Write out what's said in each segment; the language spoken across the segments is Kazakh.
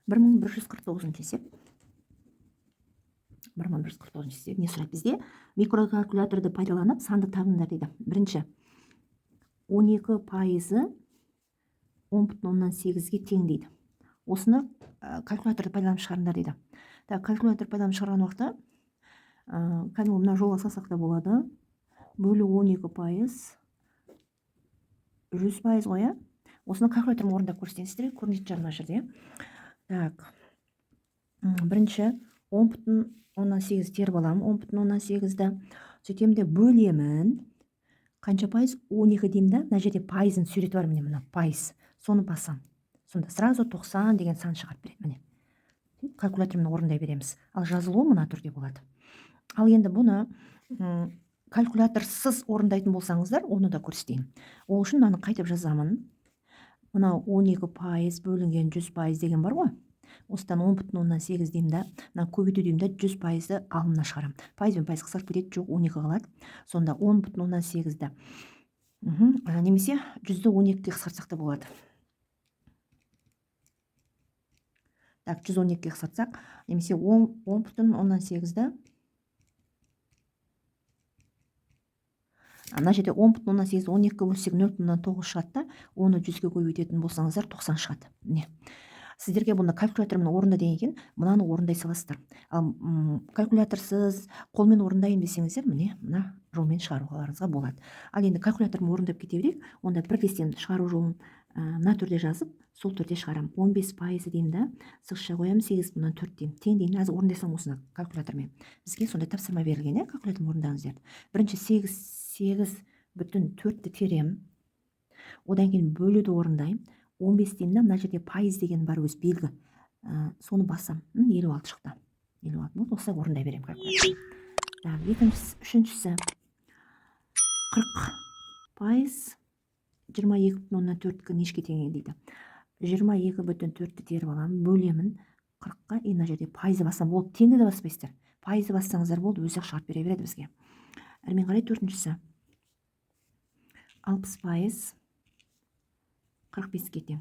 1149 есеп. 1149 есеп не сұрайды бізде? Микрокалькуляторды пайдаланып санды табыңдар дейді. Бірінші, 12% 10,8-ге тең дейді. Осыны калькуляторды пайдаланып шығарыңдар дейді. Калькулятор пайдаланып шығарған уақытта кәдімгі мына жолға салсақ та болады. Бөлу 12%, 100% ғой, иә? Осыны калькулятормен орындап көрсетесіздер, көрінетін шығар мына жерде. Бірінші 10,8 теріп аламын, 10,8-ді сөйтем де бөлемін. Қанша пайыз? 12 деймін да, мына жерде пайызын суреті бар, міне пайыз. Соны басам. Сонда сразу 90 деген сан шығарып береді, міне. Калькулятормен орындай береміз. Ал жазылуы мына түрде болады. Ал енді бұны калькуляторсыз орындайтын болсаңыздар, оны да көрсетейін. Ол үшін мынаны қайтып жазамын. Мынау 12% бөлінген 100% деген бар ғой. Осыдан 10,8 деймін да, мына көбейту деймін да, 100%-ді алымына шығарам. Пайыз бен пайыз қысқарып кетеді, жоқ 12 қалады. Сонда 10,8-ді немесе 100-ді 12-ге қысқартсақ та болады. 112-ге қысқартсақ, немесе 10,8-ді ана жерде 10,8 12-ге бөлсек 0,9 шығады да, оны 100-ге көбейтетін болсаңыздар 90 шығады. Міне. Сіздерге бұны калькулятормен орында деген екен, мынаны орындай саласыздар. Ал калькуляторсыз қолмен орындайын десеңіздер, міне, мына жолмен шығаруға болады. Ал енді калькулятормен орындап кете берейік, онда бір кестен шығару жолын мына түрде жазып, сол түрде шығарам. 15% деймін да, сызықша қоямын, 8/4 деймін. Тең деймін, азы орындайсам осыны калькулятормен. Бізге сондай тапсырма берілген, калькулятормен орындаңыздар. Бірінші 8,4-ті терем, одан кейін бөлуді орындайым. 15 деймін да, мына жерде пайыз деген бар өз белгі. Соны басам. 56 шықты. 56 болды, осылай орындай берем калькулятормен. Үшіншісі 40%, 22,4-кі нешке тең дейді. 22,4-ті теріп аламын, бөлемін 40-қа, мына жерде пайызы басам болды. Теңді де баспайсыздар. Пайызы бассаңыздар болды, өзі шығарып бере береді бізге. Әрмен қарай төртіншісі 60%, 45-ке тең.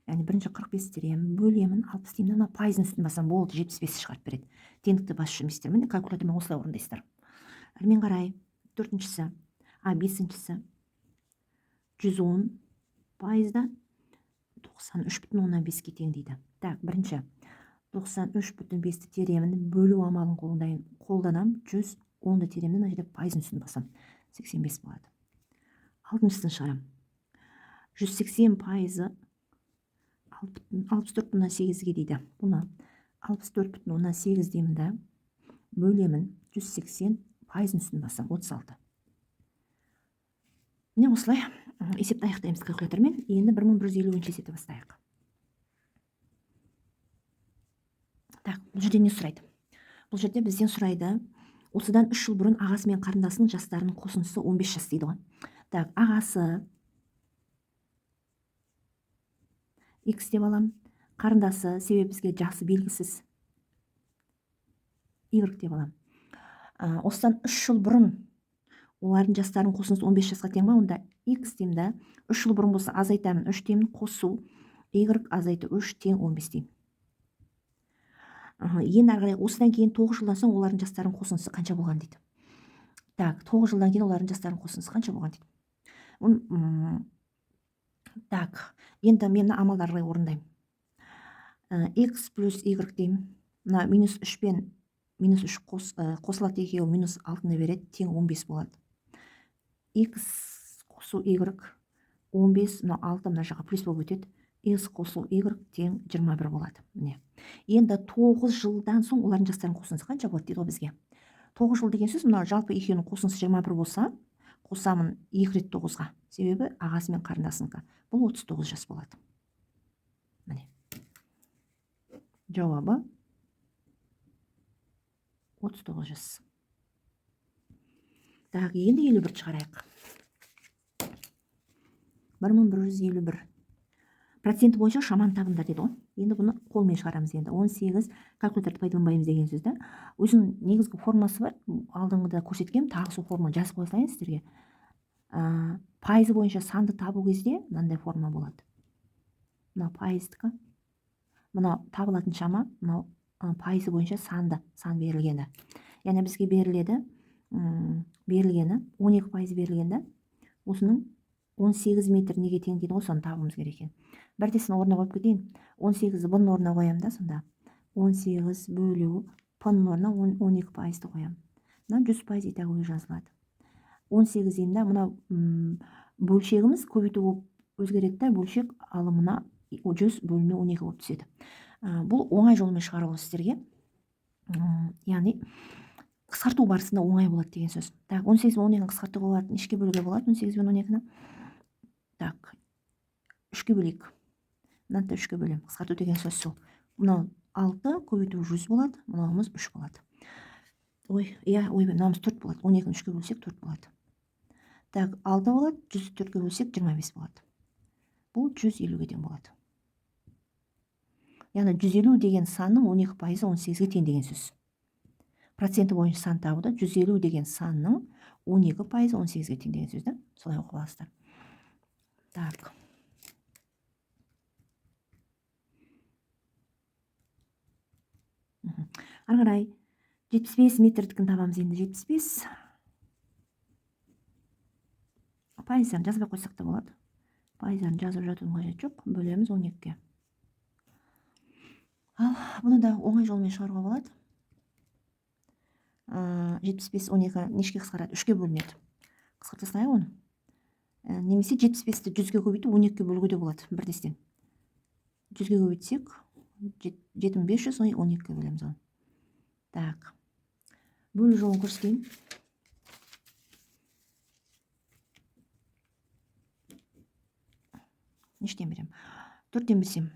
Яғни бірінші 45 терем, бөлемін 60 деймін, ана пайызын үстін басам болды, 75 шығарып береді. Теңдікті басып жүрмейсіздер, міне калькулятормен осылай орындайсыздар. Әрмен қарай бесіншісі 110%-да 93,5-ке тең дейді. Бірінші 93,5-ті теремін, бөлу амалын қолданам, 110-ды теремін, мына жерде пайызын үстін басам, 85 болады. Алтыншысын шығарам. 180% 64,8-ге дейді. Бұны 64,8 деймін да, бөлемін 180, пайызын үстін басам, 36. Міне осылай есепті аяқтаймыз калькулятормен. Енді 1150 есепті бастайық. Бұл жерде не сұрайды? Бұл жерде бізден сұрайды, осыдан 3 жыл бұрын ағасы мен қарындасының жастарының қосындысы 15 жас дейді ғой. Ағасы X деп алам, қарындасы, себебі бізге жасы белгісіз, Y деп алам. Осыдан 3 жыл бұрын олардың жастарының қосындысы 15 жасқа тең ба, онда X деймін да, 3 жыл бұрын болса азайтамын, 3 деймін, қосу, Y азайты 3 тең 15 деймін. Енді ары қарай осыдан кейін 9 жылдан соң олардың жастарының қосындысы қанша болған дейді. 9 жылдан кейін олардың жастарының қосындысы қанша болған дейді. Енді мен амалдарды орындаймын. X плюс Y деймін. Мына минус 3 пен минус 3 қосылады екеуі минус 6-ны береді, тең 15 болады. X қосу Y 15, мына 6 мына жаққа плюс болып өтеді. X қосу Y тең 21 болады. Енді 9 жылдан соң олардың жастарының қосындысы қанша болады дейді ғой бізге. 9 жыл деген сөз, мына жалпы екеуінің қосындысы 21 болса, қосамын 2 рет 9-ға. Себебі ағасы мен қарындасынікі. Бұл 39 жас болады. Міне. Жауабы 39 жас. Енді 51 шығарайық. 1151. Проценті бойынша шаманы табыңдар деді ғой. Енді бұны қолмен шығарамыз. Енді 18 калькуляторды пайдаланбаймыз деген сөзді. Өзінің негізгі формасы бар. Алдыңғыда көрсеткен, тағы сол форманы жазып қоя салайын сіздерге. Пайызы бойынша санды табу кезде мынандай форма болады. Мына пайыздікі. мына табылатын шама мынау пайызы бойынша сан берілгені. Яғни бізге берілгені 12% берілген да. Осының 18 метр неге тең дейді ғой, соны табуымыз керек екен. Бірдесін орнына қойып кетейін. 18-ді бұның орнына қоямын да, сонда 18 бөлу п-ның орнына 12%-ді қоямын. Мына 100% итогы жазылады. 18 деймін да, мына бөлшегіміз көбейту болып өзгереді да, бөлшек алымына 100 бөліне 12 болып түседі. Бұл оңай жолмен шығаруға сіздерге. Яғни қысқарту барысында оңай болады деген сөз. Так, 18 мен 12-ні қысқартуға болады, нешке бөлуге болады 18 мен 12-ні? Так, 3-ке бөлейік. Мынаны 3-ке бөлем. Қысқарту деген сөз сол. Мынау 6 көбейту 100 болады, мынауымыз 3 болады. Мынауымыз 4 болады. 12-ні 3-ке бөлсек 4 болады. Так, 6 болады, 100-ді 4-ке бөлсек 25 болады. Бұл 150-ге тең болады. Яғни 150 деген санның 12% 18-ге тең деген сөз. Проценті бойынша сан табуда 150 деген санның 12% 18-ге тең деген сөз да. Солай оқып аласыздар. Так. Ары қарай 75 метрдікін табамыз енді. 75 пайыздарын жазбай қойсақ та болады. Пайыздарын жазып жатудың қажеті жоқ. Бөлеміз 12-ге. Ал бұны да оңай жолмен шығаруға болады. 75 12 нешке қысқарады? 3-ке бөлінеді. Қысқарта салайық оны. Немесе 75-ті 100-ге көбейтіп 12-ге бөлуге де болады бірдестен. 100-ге көбейтсек 7500 12-ге бөлеміз оны. Так. Бөлу жолын көрсетейін. Нештен берем? 4-тен берсем,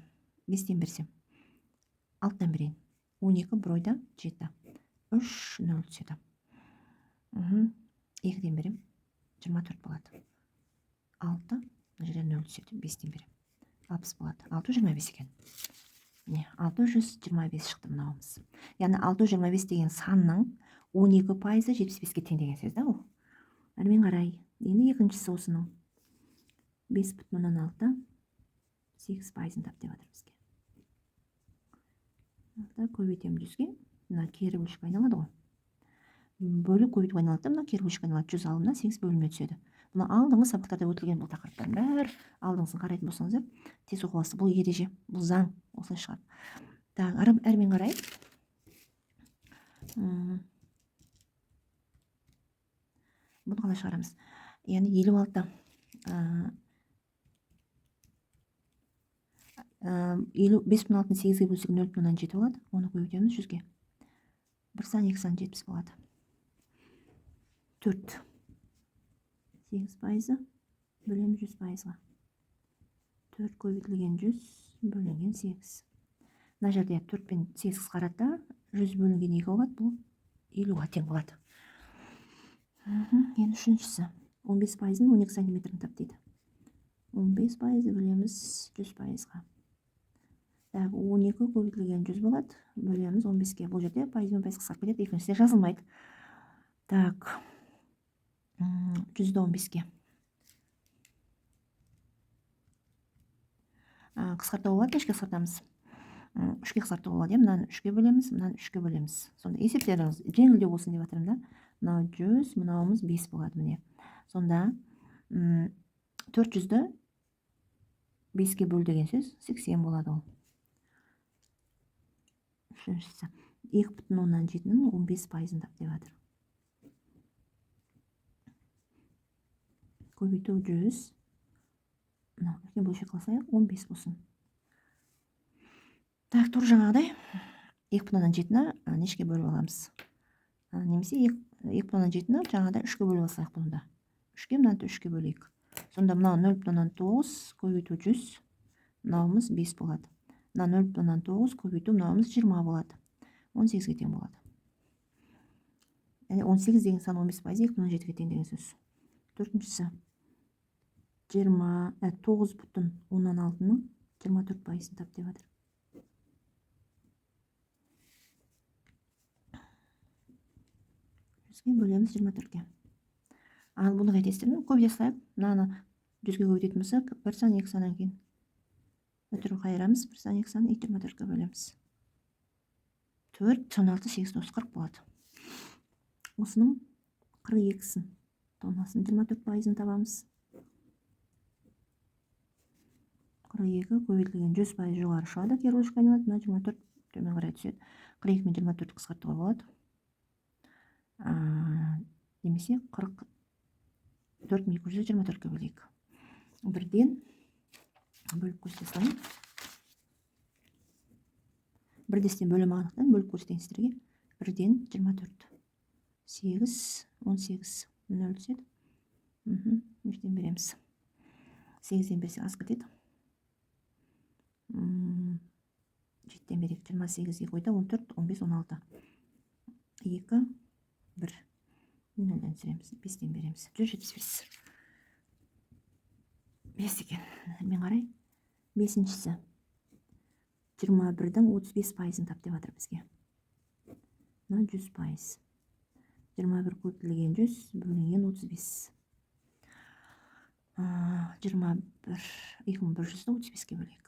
5-тен берсем, 6-тан берейін. 12 бір ойда 7. 3 0 түседі. 2-ден берем, 24 болады. 6 мына жерде 0 түседі. 5-тен берем, 60 болады. 625 екен. Міне 625 шықты мынауымыз. Яғни 625 деген санның 12% 75-ге тең деген сөз да ол. Әрмен қарай. Енді екіншісі осының 5,6 8%-ын тап деп жатыр бізге. Көбейтем 100-ге. Мына кері бөлшек айналады ғой. Бөлік көбейтіп айналады да, мына кері бөлшек айналады. 100 алымнан 8 бөлінме түседі. Бұны алдыңғы сабақтарда өтілген бұл тақырыптардың бәрі алдыңғысын қарайтын болсаңыздар, тез оқып аласыз. Бұл ереже, бұл заң осылай шығады. Так, әрмен қарай. Бұны қалай шығарамыз? Яғни 56 5,6-ны 8-ге бөлсек 0,7 болады. Оны көбейтеміз 100-ге. 1 сан 2 сан 70 болады. 4 8% бөлем 100%-ға. 4 көбейтілген 100 бөлінген 8. Мына жерде 4 пен 8 қысқарады да, 100 бөлінген 2 болады, бұл 50-ға тең болады. Енді үшіншісі 15%-ын 12 сантиметрін тап дейді. 15% бөлеміз 100%-ға. 12 көбейтілген 100 болады, бөлеміз 15-ге. Бұл жерде пайызбен пайыз қысқарып кетеді, екіншісінде жазылмайды. Так, 100-ді 15-ге. Қысқартуға болады, нешке қысқартамыз? 3-ке қысқартуға болады, мынаны 3-ке бөлеміз, мынаны 3-ке бөлеміз. Сонда есептеріңіз жеңілдеу болсын деп жатырмын да. Мынау 100, мынауымыз 5 болады міне. Сонда 400-ді 5-ке бөл деген сөз 80 болады ол. Үшіншісі 2,7-ның 15%-ын тап деп жатыр. Көбейту 100. Үлкен бөлшек қылсайық 15 болсын. Так, тур жаңағыдай 2,7-ні нешке бөліп аламыз? Немесе 2,7-ні жаңағыдай 3-ке бөліп алсайық бұнда. 3-ке мынаны 3-ке бөлейік. Сонда мынау 0,9 көбейту 100, мынауымыз 5 болады. Мына 0,9 көбейту мынауымыз 20 болады. 18-ге тең болады. Яғни 18 деген сан 15% 2,7-ге тең деген сөз. Төртіншісі 9,16-ның 24%-ын тап деп жатыр. Жүзге бөлеміз 24-ге. Ал бұны қайтесіздер? Көбейте салайық. Мынаны 100-ге көбейтетін болсақ, 1 сан 2 саннан кейін өтірін қайырамыз, 1 сан 2 сан 24-ке бөлеміз. 4, 16, 8, 9, 40 болады. Осының 42-сін тоннасын 24% табамыз. 42 көбейтілген 100% жоғары шығады, кері айналады, мына 24 төмен қарай түседі. 42 мен 24 қысқартуға болады. Немесе 44.224-ке бөлейік. Бірден бөліп көрсетесің. Бірдестен бөлім анықтан бөліп көрсетейін сіздерге. Бірден 24. 8, 18, 0 түседі. Бірден береміз. 8-ден берсе аз кетеді. 7-ден берейік. 28-ге қойда 14, 15, 16. 2, 1. 0-ден түсіреміз. 5-ден береміз. 175. 5 екен. Мен қарай. 5-шісі. 21-дің 35%-ын тап деп атыр бізге. 100%. 21 көбейтілген 100 бөлінген 35. 21 2100-ді 35-ке бөлейік.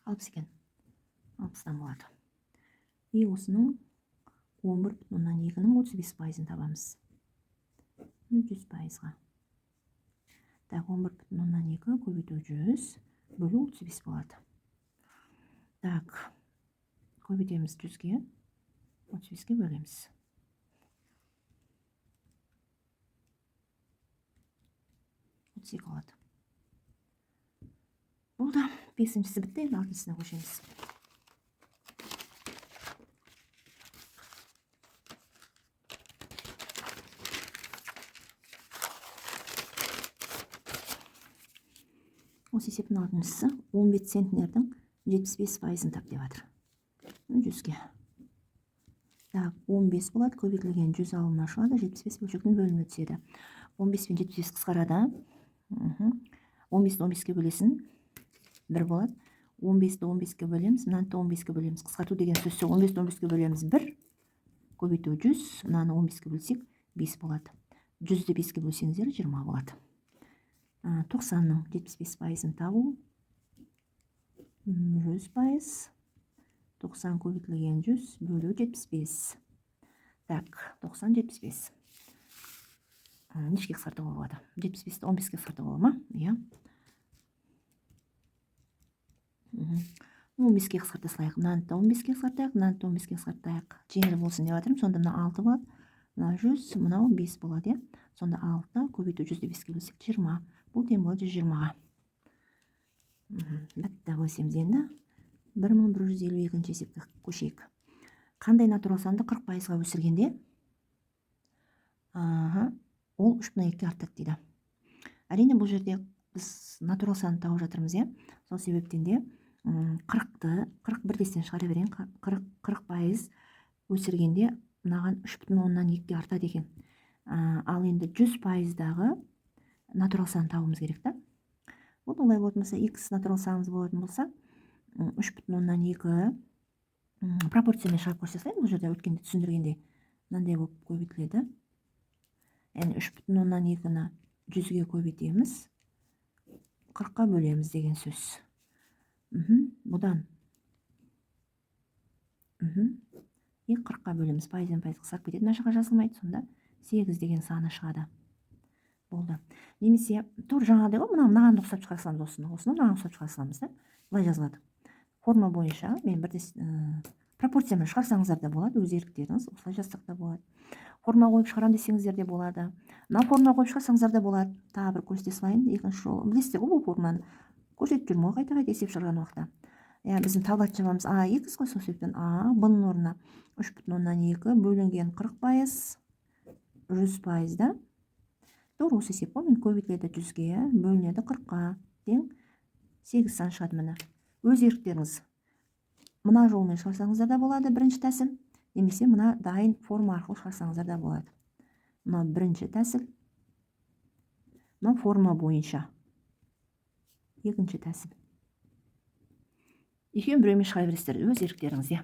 Екен. 60-дан болады. Осының 11,2-ның 35%-ын табамыз. 100%-ға. Так, 11,2 көбейту 100 бөлу 35 болады. Так, көбейтеміз 100-ге, 35-ке бөлеміз. 32 болады. Болды. 5-шісі бітті, 6-шысына көшеміз. Осы есептің 6-шысы 15 центнердің 75%-ын тап деп жатыр. 100-ге. Так, 15 болады, көбейтілген 100 алымына шығады, 75 бөлшектің бөлімі түседі. 15 пен 75 қысқарады. 15-ді 15-ке бөлесін. 1 болады. 15-ді 15-ке бөлеміз, мынаны 15-ке бөлеміз. Қысқарту деген сөз 15-ді 15-ке бөлеміз 1. Көбейту 100, мынаны 15-ке бөлсек 5 болады. 100-ді 5-ке бөлсеңіздер 20 болады. 90-ның 75%-ын табу 100%. 90 көбейтілген 100 бөлу 75. Так, 90 75. Нешке қысқартуға болады? 75-ті 15-ке қысқартуға болады ма? Иә. 15-ке қысқарта салайық. Мынаны 15-ке қысқартайық, мынаны 15-ке қысқартайық. Жеңіл болсын деп жатырмын. Сонда мына 6 болады. Мына 100, мынау 5 болады, иә. Сонда 6 көбейту 100-ді 5-ке бөлсек 20. Бұл тең болады 120-ға. Бітті көсеміз енді. 1152-ші есепті көшейік. Қандай натурал санды 40%-ға өсіргенде? Ол 3,2-ке артады дейді. Әрине бұл жерде біз натурал санды тауып жатырмыз, иә. Сол себептен де 40-ты 41-ден шығара берейін. 40% өсіргенде мынаған 3,2-ке артады екен. Ал енді 100%-дағы натурал санды табуымыз керек та. Вот олай болатын болса, x натурал санымыз болатын болса, 3,2 пропорциямен шығарып көрсетейін. Бұл жерде өткенде түсіндіргенде мынандай болып көбейтіледі. Яғни 3,2-ні 100-ге көбейтеміз, 40-қа бөлеміз деген сөз. Бұдан 40-қа бөлеміз, пайызбен пайыз қысарып кетеді, нашаға жазылмайды, сонда 8 деген саны шығады. Болды. Немесе тур жаңағыдай ғой, мынаған ұқсап шығара саламыз, осыны мынаған ұқсап шығара саламыз да. Былай жазылады. Форма бойынша мен бірде пропорциямен шығарсаңыздар да болады, өз еріктеріңіз, осылай жазсақ та болады. Форма қойып шығарам десеңіздер де болады. Мына форма қойып шығарсаңыздар да болады. Тағы бір көрсете салайын. Екінші жол. Білесіздер ғой бұл форманы. Көрсетіп жүрмін ғой қайта-қайта есеп шығарған уақытта. Біздің таблат жабамыз A2 қой, сол себептен A B-ның орнына 3,2 бөлінген 40%, 100% да. Doğru осы есеп қой. Мен көбейтіледі 100-ге, бөлінеді 40-қа, тең 8 сан шығады міне. Өз еріктеріңіз. Мына жолмен шығарсаңыздар да болады, бірінші тәсіл. Немесе мына дайын форма арқылы шығарсаңыздар да болады. Мына бірінші тәсіл. Мына форма бойынша. Екінші тәсіл. Екеуін біреумен шығара бересіздер, өз еріктеріңіз, иә.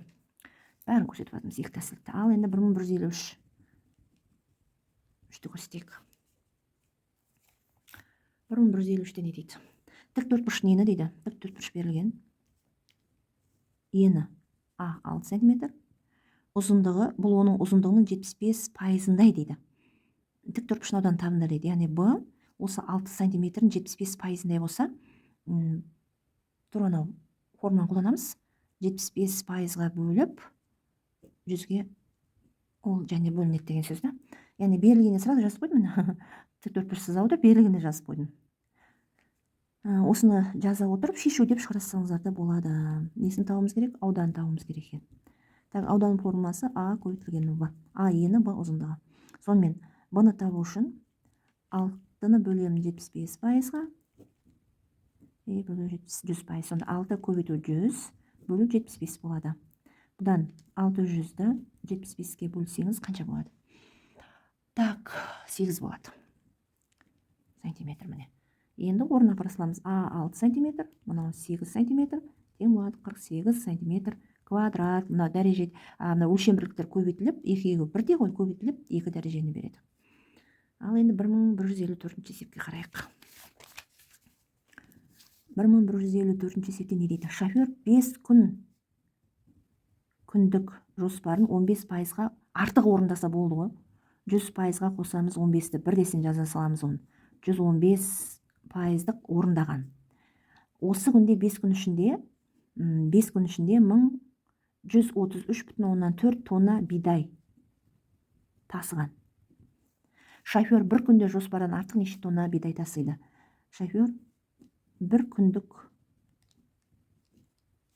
Бәрін көрсетіп жатырмыз екі тәсілді. Ал енді 1153. 3-ті көрсетейік. 1153-те не дейді? Тік төртбұрыш нені дейді? Тік төртбұрыш берілген. Ені А 6 см. Ұзындығы, бұл оның ұзындығының 75%-дай дейді. Тік төртбұрыштың ауданын табыңдар дейді. Яғни Б осы 6 см-дің 75%-дай болса, тұр анау форманы қолданамыз. 75%-ға бөліп 100-ге ол және бөлінеді деген сөз. Яғни берілгенде сразу жазып қойдым. Тік төртбұрыш сызауды берілгенде жазып қойдым. Осыны жаза отырып шешу деп шығарсаңыздар да болады. Несін табуымыз керек? Ауданын табуымыз керек екен. Так, аудан формуласы А көбейтілген Б. А ені, Б ұзындығы. Сонымен Б-ны табу үшін 6-ны бөлемін 75%-ға бөлу 100%. Сонда 6 көбейту 100 бөлу 75 болады. Бұдан 600-ді 75-ке бөлсеңіз қанша болады? Так, 8 болады. Сантиметр міне. Енді орнына апара саламыз. А 6 см, мынау 8 см, тең болады 48 см квадрат. Мына дәреже, мына өлшем бірліктер көбейтіліп, екеуі бірдей ғой, көбейтіліп 2 дәрежені береді. Ал енді 1154-ші есепке қарайық. 1154-ші есепте не дейді? Шофер 5 күндік жоспарын 15%-ға артық орындаса болды ғой. 100%-ға қосамыз 15-ті, бірдесін жаза саламыз оны. 115%-дық орындаған. Осы күнде 5 күн ішінде 1133,4 тонна бидай тасыған. Шофер бір күнде жоспардан артық неше тонна бидай тасыды? Шофер бір күндік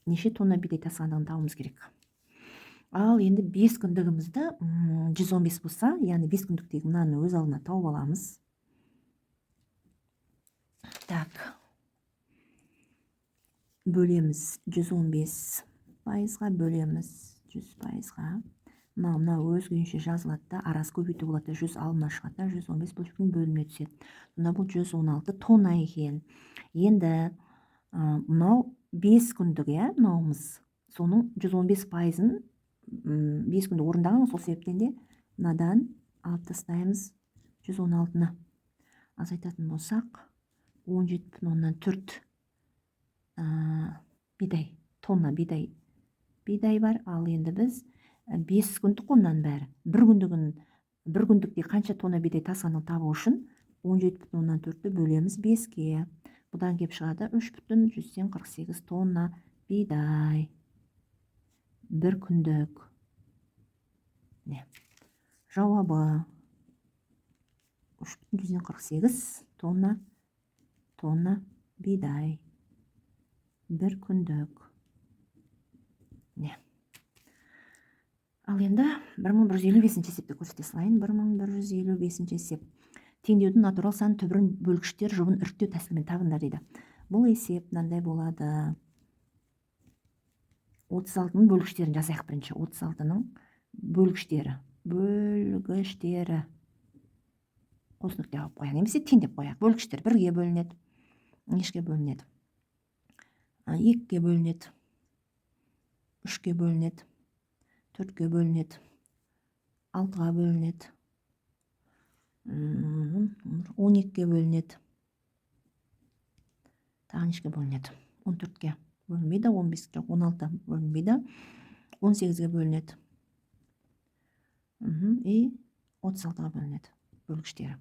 неше тонна бидай тасығандығын табуымыз керек. Ал енді 5 күндігімізді 115 болса, яғни 5 күндіктегі мынаны өз алдына тауып аламыз. Так, бөлеміз 115%-ға, бөлеміз 100%-ға. Мына өзгенше жазылады да, арасы көбейту болады, 100 алына шығады, 115 бөлшектің бөліміне түседі. Сонда бұл 116 тонна екен. Енді мынау 5 күндік, мынауымыз. Соның 115%-ын 5 күнді орындаған, сол себептен де мынадан алып тастаймыз 116-ны. Азайтатын болсақ 17,4 бидай, тонна бидай бар. Ал енді біз 5 күндік қомнан бәрі. Бір күндікте қанша тонна бидай тасығанын табу үшін 17,4-ті бөлеміз 5-ке. Бұдан кеп шығады 3,148 тонна бидай. Бір күндік. Жауабы 3,148 тонна бидай. Бір күндік. Ал енді 1155-ші есепті көрсете салайын. 1155-ші есеп. Теңдеудің натурал сан түбірін бөлгіштер жұбын іріктеу тәсілімен табыңдар дейді. Бұл есеп мынандай болады. 36-ның бөлгіштерін жазайық бірінші. 36-ның бөлгіштері. Қос нүкте алып қояйық. Немесе теңдеп қояйық. Бөлгіштер 1-ге бөлінеді. Нешке бөлінеді? 2-ге бөлінеді. 3-ге бөлінеді. 4-ге бөлінеді. 6-ға бөлінеді. 12-ге бөлінеді. Тағы нешке бөлінеді? 14-ге бөлінбейді, 15-ге, 16-ға бөлінбейді, 18-ге бөлінеді. И 36-ға бөлінеді бөлгіштері.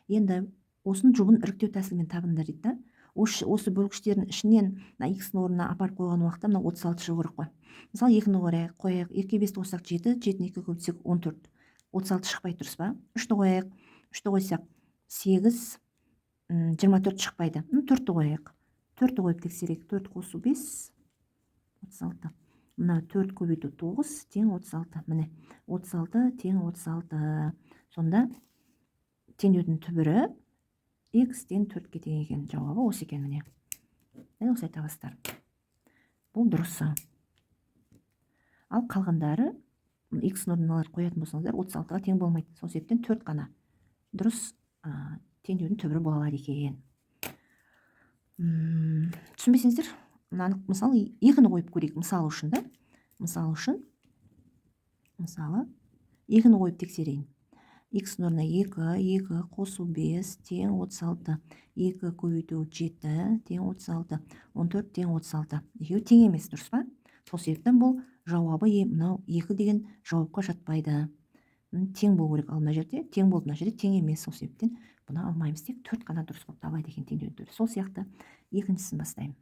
Енді осының жұбын іріктеу тәсілімен табыңдар дейді. Осы бөлгіштердің ішінен x-ның орнына апарып қойған уақытта 36 шығу керек қой. Мысалы 2-ні қояйық, 2-ге 5-ті қоссақ 7, 7-ні 2-ге бөлсек 14. 36 шықпайды, дұрыс па? 3-ті қояйық, 3-ті қойсақ 8, 24 шықпайды. 4-ті қояйық. 4-ті қойып тексерейік. 4 қосу 5, 36. Мына 4 көбейту 9 тең 36. Міне 36 тең 36. Сонда теңдеудің түбірі x-тен 4-ке тең екен. Жауабы осы екен міне. Осылай табасыздар. Бұл дұрысы. Ал қалғандары x-ның орнына қоятын болсаңыздар 36-ға тең болмайды. Сол себептен 4 қана дұрыс теңдеудің түбірі бола алады екен. Түсінбесеңіздер, мысалы 2-ні қойып көрейік. Мысалы үшін 2-ні қойып тексерейін. x орнына 2 қосу 5 тең 36. 2 көбейту 7 тең 36. 14 тең 36. Екеуі тең емес, дұрыс па? Сол себептен бұл жауабы мынау 2 деген жауапқа жатпайды. Тең болу керек, ал мына жерде тең болды, мына жерде тең емес. Сол себептен бұны алмаймыз, тек 4 қана дұрыс болып табылады екен теңдеудің. Сол сияқты екіншісін бастаймын.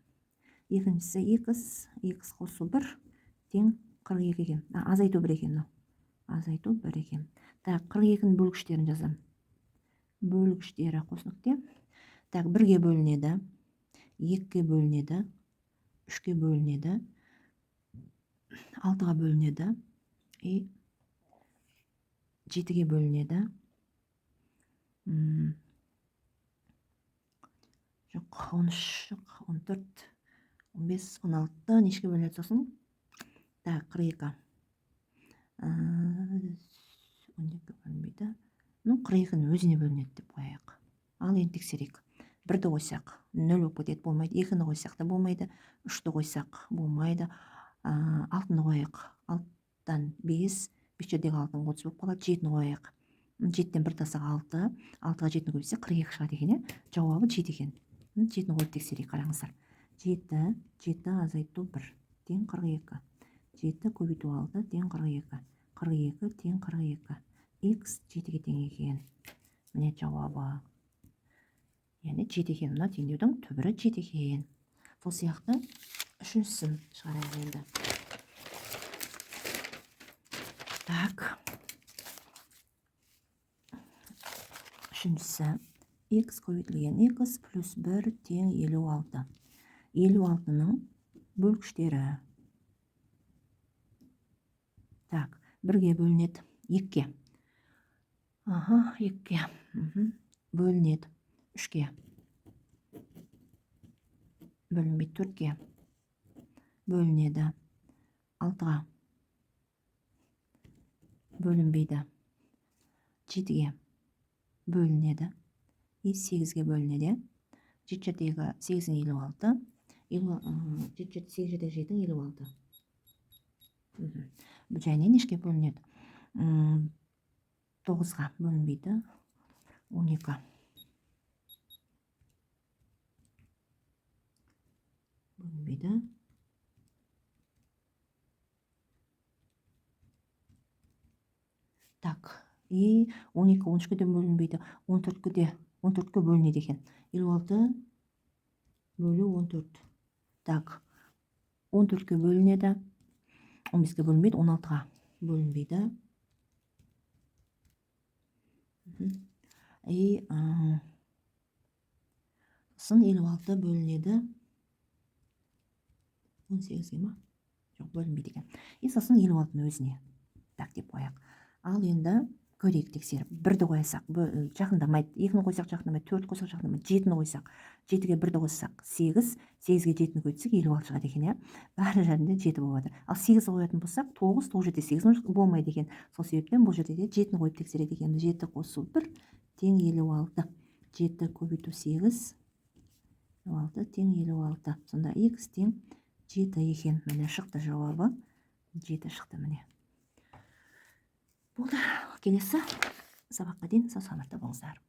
Екіншісі x қосу 1 тең 42 екен. Азайту 1 екен мынау. Азайту 1 екен. Так, 42-ның бөлгіштерін жазамын. Бөлгіштері қосыныкте. Так, 1-ге бөлінеді, 2-ге бөлінеді, 3-ге бөлінеді, 6-ға бөлінеді, 7-ге бөлінеді. Жоқ, 13, 14, 15, 16, нешке бөлінеді сосын? Так, 42. 12 бөлінбейді. 42-ні өзіне бөлінеді деп қояйық. Ал енді тексерейік. 1-ді қойсақ 0 болып кетеді, болмайды. 2-ні қойсақ та болмайды. 3-ті қойсақ болмайды. 6-ны қояйық. 6-тан 5, 5 жердегі 6-ның 30 болып қалады. 7-ні қояйық. 7-тен 1 тасақ 6, 6-ға 7-ні көбейтсек 42 шығады екен. Жауабы 7 екен. 7-ні қойып тексерейік, қараңыздар. 7 азайту 1 тең 42. 7 көбейту 6 тең 42. 42 тең 42. X 7-ге тең екен. Міне жауабы. Яғни 7 екен. Мына теңдеудің түбірі 7 екен. Сол сияқты үшіншісін шығарайық енді. Так. Үшіншісі x көбейтілген x плюс 1 тең 56. 56-ның бөлгіштері. Так, 1-ге бөлінеді 2-ге. 2-ге. Бөлінеді 3-ге. Бөлінбейді 4-ге. Бөлінеді 6-ға. Бөлінбейді 7-ге. Бөлінеді 8-ге бөлінеді. 7 жердегі 8-ің 56. 8 жердегі 7-ің 56. Және нешке бөлінеді? 9-ға бөлінбейді 12. Бөлінбейді. Так, 12 13-ге бөлінбейді. 14-ге бөлінеді екен. 56 бөлу 14. Так, 14-ге бөлінеді. 15-ге бөлінбейді, 16-ға бөлінбейді. Сосын 56 бөлінеді. 18-ге ма? Жоқ, бөлінбейді екен. Сосын 56-ның өзіне. Так деп қояйық. Ал енді көрейік тексеріп. 1-ді қойсақ, жақындамайды. 2-ні қойсақ жақындамайды. 4-ті қойсақ жақындамайды. 7-ні қойсақ, 7-ге 1-ді қойсақ 8, 8-ге 7-ні көбейтсек 56 шығады екен. Бәрі жерінде 7 болып жатыр. Ал 8 қоятын болсақ 9, 9 жерде 8 болмайды екен. Сол себептен бұл жерде де 7-ні қойып тексереді екенбіз. 7 қосу 1 тең 56. 7 көбейту 8, 56 тең 56. Сонда x тең 7 екен. Міне шықты жауабы. 7 шықты міне. Болды. Келесі сабаққа дейін сау саламатта болыңыздар.